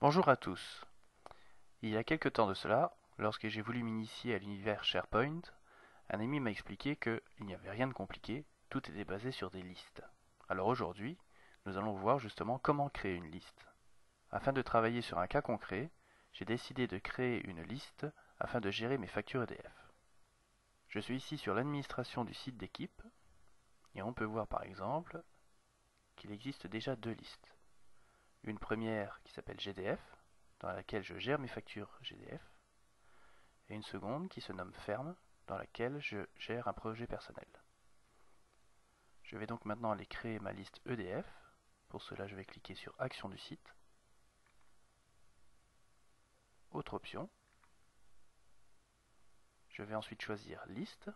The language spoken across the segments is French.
Bonjour à tous. Il y a quelque temps de cela, lorsque j'ai voulu m'initier à l'univers SharePoint, un ami m'a expliqué qu'il n'y avait rien de compliqué, tout était basé sur des listes. Alors aujourd'hui, nous allons voir justement comment créer une liste. Afin de travailler sur un cas concret, j'ai décidé de créer une liste afin de gérer mes factures EDF. Je suis ici sur l'administration du site d'équipe et on peut voir par exemple qu'il existe déjà deux listes. Une première qui s'appelle GDF, dans laquelle je gère mes factures GDF, et une seconde qui se nomme Ferme, dans laquelle je gère un projet personnel. Je vais donc maintenant aller créer ma liste EDF. Pour cela, je vais cliquer sur Action du site, Autre option. Je vais ensuite choisir Liste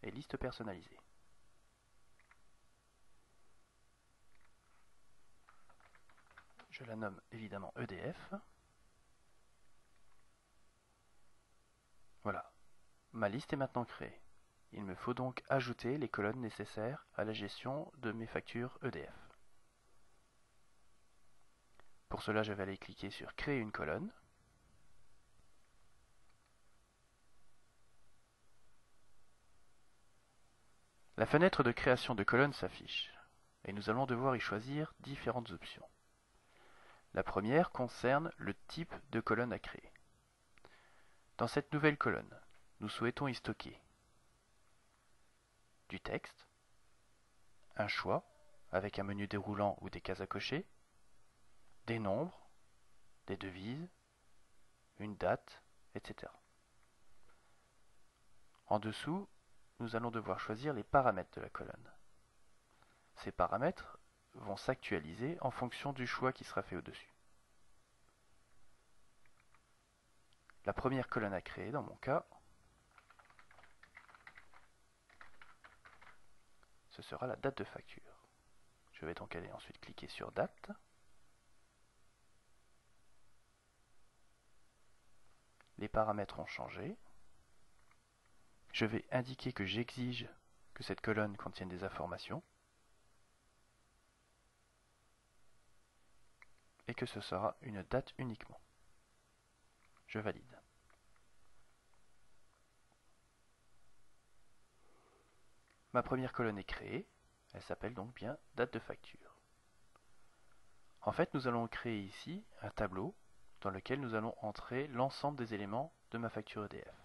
et Liste personnalisée. Je la nomme évidemment EDF. Voilà, ma liste est maintenant créée. Il me faut donc ajouter les colonnes nécessaires à la gestion de mes factures EDF. Pour cela, je vais aller cliquer sur Créer une colonne. La fenêtre de création de colonnes s'affiche, et nous allons devoir y choisir différentes options. La première concerne le type de colonne à créer. Dans cette nouvelle colonne, nous souhaitons y stocker du texte, un choix avec un menu déroulant ou des cases à cocher, des nombres, des devises, une date, etc. En dessous, nous allons devoir choisir les paramètres de la colonne. Ces paramètres vont s'actualiser en fonction du choix qui sera fait au-dessus. La première colonne à créer, dans mon cas, ce sera la date de facture. Je vais donc aller ensuite cliquer sur Date. Les paramètres ont changé. Je vais indiquer que j'exige que cette colonne contienne des informations et que ce sera une date uniquement. Je valide. Ma première colonne est créée, elle s'appelle donc bien date de facture. En fait, nous allons créer ici un tableau dans lequel nous allons entrer l'ensemble des éléments de ma facture EDF.